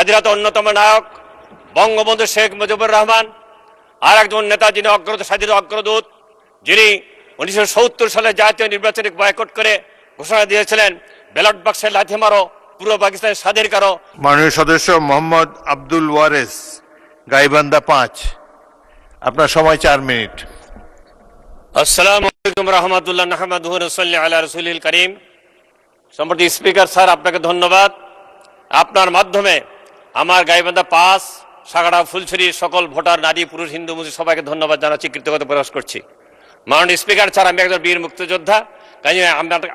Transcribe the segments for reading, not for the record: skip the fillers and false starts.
স্বাধীনতা অন্যতম নায়ক বঙ্গবন্ধু শেখ মুজিবুর রহমান, আর একজন নেতা যিনি স্বাধীনতা অগ্রদূত, যিনি 1970 সালে জাতীয় নির্বাচনে বয়কট করে ঘোষণা দিয়েছিলেন ব্যালট বাক্সে লাথি মারো, পূর্ব পাকিস্তান স্বাধীন করো। মাননীয় সদস্য মোহাম্মদ আব্দুল ওয়ারেস, গাইবান্ধা 5, আপনার সময় 4 মিনিট। আসসালামু আলাইকুম রহমতুল্লাহ, নাহমাদুহু ওয়া নুসাল্লি আলা রাসূলিল কারীম। সম্মানিত স্পিকার স্যার, আপনাকে ধন্যবাদ। আপনার মাধ্যমে আমার গাইবান্ধা 5, সাগাড়া, ফুলছড়ি সকল ভোটার, নারী, পুরুষ, হিন্দু, মুসলিম সবাইকে ধন্যবাদ জানাচ্ছি, কৃতজ্ঞতা প্রকাশ করছি। মাননীয় স্পিকার স্যার, আমি একজন বীর মুক্তিযোদ্ধা, কাজে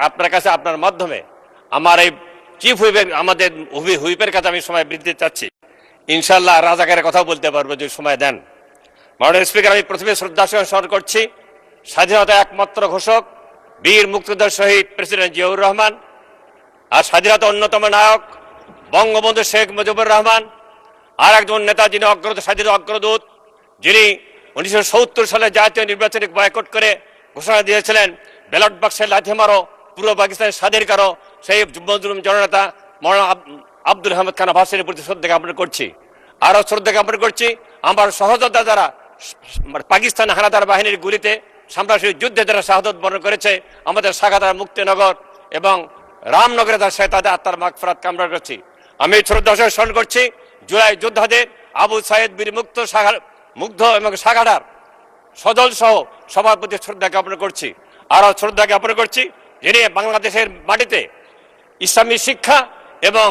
আপনার কাছে আপনার মাধ্যমে আমার এই চিফ হুইপের, আমাদের হুইপের কাছে আমি সময় বৃদ্ধি চাচ্ছি। ইনশাল্লাহ রাজাকারের কথাও বলতে পারবো যদি সময় দেন। মাননীয় স্পিকার, আমি প্রথমে শ্রদ্ধা স্মরণ করছি স্বাধীনতা একমাত্র ঘোষক বীর মুক্তিযোদ্ধা শহীদ প্রেসিডেন্ট জিয়াউর রহমান, আর স্বাধীনতা অন্যতম নায়ক বঙ্গবন্ধু শেখ মুজিবুর রহমান, আর একজন নেতা যিনি স্বাধীনতা অগ্রদূত, যিনি 1970 সালে জাতীয় নির্বাচনে বয়কট করে ঘোষণা দিয়েছিলেন ব্যালট বাক্সে লাথি মারো, পূর্ব পাকিস্তান স্বাধীন করো, সেই মজলুম জননেতা মৌলানা আব্দুল হামিদ খান আব্বাসীর প্রতি শ্রদ্ধা জ্ঞাপন করছি। আরও শ্রদ্ধা জ্ঞাপন করছি আমার সহযোদ্ধা যারা পাকিস্তান হানাদার বাহিনীর গুলিতে সন্ত্রাসী যুদ্ধে যারা শাহাদত বরণ করেছে, আমাদের সাগাতার, মুক্তিনগর এবং রামনগরে তাদের আত্মার মাগফিরাত কামনা করছি। আমি শ্রদ্ধা স্মরণ করছি জুলাই যোদ্ধাদের, আবু সাইদ, বীর মুগ্ধ এবং সাগাটার সজল সহ সবার প্রতি শ্রদ্ধা জ্ঞাপন করছি। আরও শ্রদ্ধা জ্ঞাপন করছি যিনি বাংলাদেশের মাটিতে ইসলামী শিক্ষা এবং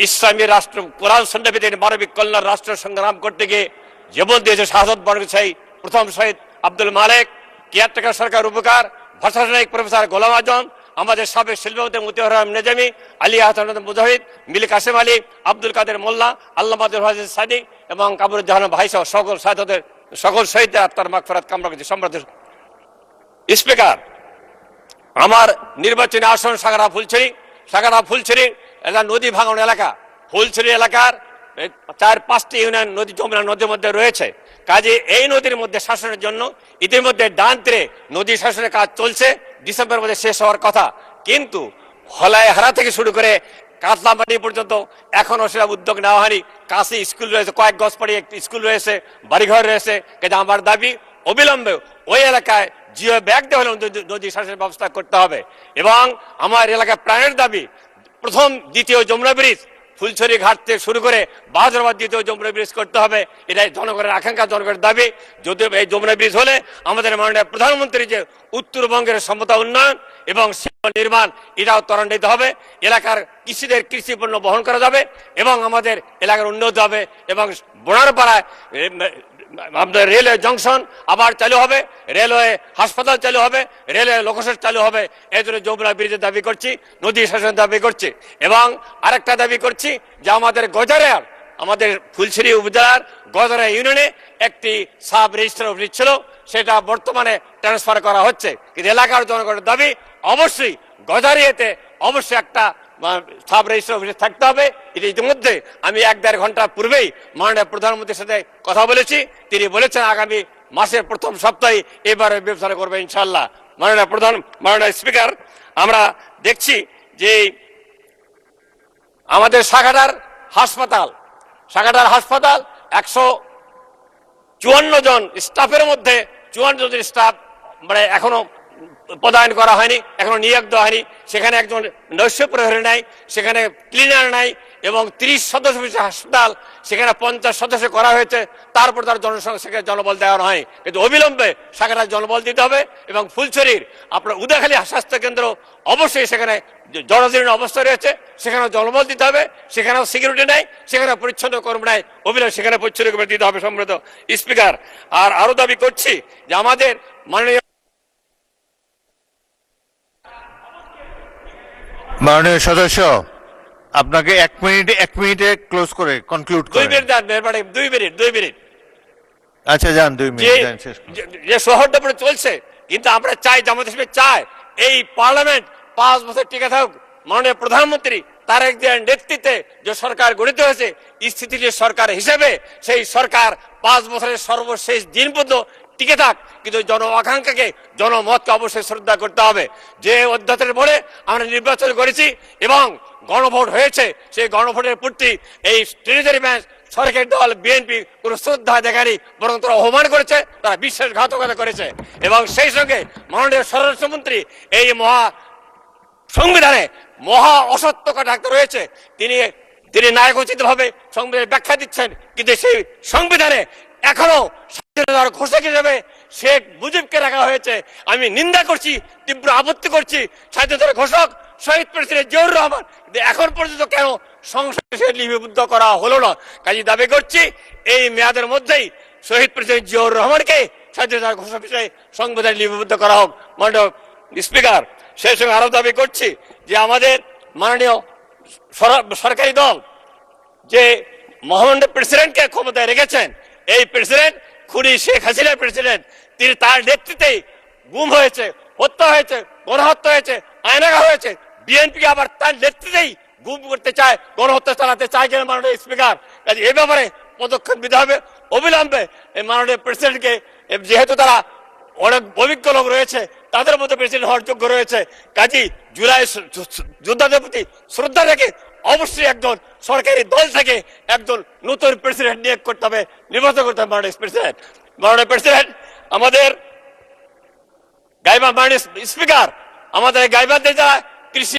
ইসলামী রাষ্ট্র, কোরআন সুন্নাহ মানবিক কল্যাণ রাষ্ট্র সংগ্রাম করতে গিয়ে জীবন দিয়েছে, শাহাদত বরণ করেছে প্রথম শহীদ আব্দুল মালেক, কেয়ারটেকার সরকার উপকার, ভাষা নায়ক প্রফেসর গোলাম আজম, আমাদের সাবেক শিল্পপতি মতিউর রহমান নেজামি, আলী আহসান মুজাহিদ, মিল কাসেম আলী, আব্দুল কাদের মোল্লা, আল্লামা হাফিজ সাদিক এবং কামরুজ্জামান ভাই সহ সকল শহীদদের আত্মার মাগফিরাত কামনা করছি। সম্মানিত স্পিকার, আমার নির্বাচনী আসন সাগাড়া ফুলছড়ি এলাকা নদী ভাঙন এলাকা, ফুলছড়ি এলাকার 4-5টি ইউনিয়ন নদী, যমুনা নদীর মধ্যে রয়েছে। কাজে এই নদীর মধ্যে শাসনের জন্য ইতিমধ্যে ডান তীরে নদী শাসনের কাজ চলছে, ডিসেম্বরের মধ্যে শেষ হওয়ার কথা, কিন্তু হলাইহারা থেকে শুরু করে কাতলামাটি পর্যন্ত এখনো সেটা উদ্যোগ নেওয়া হয়নি। কাছে স্কুল রয়েছে, কয়েক গজ পরে একটি স্কুল রয়েছে, বাড়িঘর রয়েছে। কিন্তু আমার দাবি অবিলম্বে ওই এলাকায় জিও ব্যাগ দিয়ে হলে নদী শাসনের ব্যবস্থা করতে হবে। এবং আমার এলাকায় প্রাণের দাবি, প্রথম দ্বিতীয় যমুনা ব্রিজ ফুলছড়ি ঘাট থেকে শুরু করে বাহাদুরাবাদ দ্বিতীয় যমুনা ব্রিজ করতে হবে। এটাই জনগণের আকাঙ্ক্ষা, জনগণের দাবি। যদিও এই যমুনা ব্রিজ হলে আমাদের মাননীয় প্রধানমন্ত্রী যে উত্তরবঙ্গের সমতা উন্নয়ন এবং শিল্প নির্মাণ, এটাও ত্বরান্বিত হবে। এলাকার কৃষিদের কৃষি পণ্য বহন করা যাবে এবং আমাদের এলাকার উন্নতি হবে। এবং বোনারপাড়ায় আমাদের রেলওয়ে জংশন আবার চালু হবে, রেলওয়ে হাসপাতাল চালু হবে, রেলওয়ে লোকসেট চালু হবে। এই জন্য যমুনা ব্রিজের দাবি করছি, নদী শাসনের দাবি করছি। এবং আরেকটা দাবি করছি যে আমাদের ফুলছড়ি উপজেলার গজারা ইউনিয়নে একটি সাব রেজিস্ট্রার অফিস ছিল, সেটা বর্তমানে ট্রান্সফার করা হচ্ছে। কিন্তু এলাকার জনগণের দাবি অবশ্যই গজারিয়াতে অবশ্যই একটা সাব রেজিস্ট্রার অফিস থাকতে হবে। এটা ইতিমধ্যে আমি 1-1.5 ঘন্টা পূর্বেই মাননীয় প্রধানমন্ত্রীর সাথে কথা বলেছি। তিনি বলেছেন আগামী মাসের প্রথম সপ্তাহে এবারে ব্যবস্থা করবে ইনশাল্লাহ। মাননীয় স্পিকার, আমরা দেখছি যে আমাদের সাগাটার হাসপাতাল 154 জন স্টাফের মধ্যে 54 জন স্টাফ মানে এখনো পদায়ন করা হয়নি, এখনো নিয়োগ দেওয়া হয়নি। সেখানে একজন নৈশ প্রহরী নাই, সেখানে ক্লিনার নাই এবং 30 সদস্য বিশিষ্ট হাসপাতাল, সেখানে 50 সদস্য করা হয়েছে। তারপর তার জনসংখ্যা জনবল দেওয়া হয়, কিন্তু অবিলম্বে সাগাটার জনবল দিতে হবে। এবং ফুলছড়ির আপনার উদাখালী স্বাস্থ্য কেন্দ্র অবশ্যই সেখানে জরাজীর্ণ অবস্থা রয়েছে, সেখানেও জনবল দিতে হবে। সেখানেও সিকিউরিটি নাই, সেখানে পরিচ্ছন্ন কর্মী নাই, অবিলম্বে সেখানে পরিচ্ছন্ন কর্মী দিতে হবে। সম্মানিত স্পিকার, আর আরো দাবি করছি যে আমাদের মাননীয় সদস্য, আপনাকে 1 মিনিটে ক্লোজ করে কনক্লুড করেন। 2 মিনিট। আচ্ছা যান, 2 মিনিট যান, শেষ করুন। যে শহরটা পরে চলছে, কিন্তু আমরা চাই, জামায়াত ইসলামী চায় এই পার্লামেন্ট 5 বছর টিকে থাকুক। মাননীয় প্রধানমন্ত্রী তারেক জিয়ার নেতৃত্বে যে সরকার গঠিত হয়েছে স্থিতিশীল সরকার হিসেবে, সেই সরকার 5 বছরের সর্বশেষ দিন পর্যন্ত টিকে থাক, কিন্তু জন আকাঙ্ক্ষাকে জনমতকে অবশ্যই শ্রদ্ধা করতে হবে। যে অধ্যাদেশের বলে আমরা নির্বাচন করেছি এবং গণভোট হয়েছে, সেই গণভোটের প্রতি এই ট্রেজারি ব্যাংক সরকারি দল বিএনপি কোন শ্রদ্ধা দেখায়নি, বরং তারা অপমান করেছে, তারা বিশ্বাসঘাতকতা করেছে। এবং সেই সঙ্গে মাননীয় স্বরাষ্ট্রমন্ত্রী এই সংবিধানে মহা অসত্য ডাক্তার রয়েছে, তিনি ন্যায়োচিত ভাবে সংবিধানের ব্যাখ্যা দিচ্ছেন, কিন্তু সেই সংবিধানে এখনো স্বাধীনতার ঘোষক হিসেবে শেখ মুজিবকে রাখা হয়েছে। আমি নিন্দা করছি, তীব্র আপত্তি করছি। স্বাধীনতার ঘোষক শহীদ প্রেসিডেন্ট জিয়াউর রহমান, কিন্তু এখন পর্যন্ত কেন সংসদে লিপিবদ্ধ করা হলো না? কাজে দাবি করছি এই মেয়াদের মধ্যেই শহীদ প্রেসিডেন্ট জিয়াউর রহমানকে স্বাধীনতার ঘোষক হিসেবে সংবিধানে লিপিবদ্ধ করা হোক। মাননীয় স্পিকার, সেই সঙ্গে আরো দাবি করছি যে আমাদের মাননীয় সরকারি দল যে মহামান্য প্রেসিডেন্টকে ক্ষমতায় রেখেছেন, এই প্রেসিডেন্ট খুনি শেখ হাসিনার প্রেসিডেন্ট, তিনি তার নেতৃত্বেই গুম হয়েছে, হত্যা হয়েছে, গণহত্যা হয়েছে, আয়নাঘাত হয়েছে। বিএনপি আবার তার নেতৃত্বেই গুম করতে চায়, গণহত্যা চালাতে চায় কিনা মাননীয় স্পিকার? কাজে এ ব্যাপারে পদক্ষেপ নিতে হবে অবিলম্বে। এই মাননীয় প্রেসিডেন্টকে, যেহেতু তারা অনেক অভিজ্ঞ লোক রয়েছে, তাদের মধ্যে প্রেসিডেন্ট হওয়ার যোগ্য রয়েছে, কাজী জুলাই যোদ্ধাদের প্রতি শ্রদ্ধা রেখে অবশ্যই একজন সরকারি দল থেকে একজন নতুন প্রেসিডেন্ট নিয়োগ করতে হবে, নির্বাচন করতে হবে। মাননীয় প্রেসিডেন্ট আমাদের মাননীয় স্পিকার, আমাদের গাইবান্ধে যারা কৃষি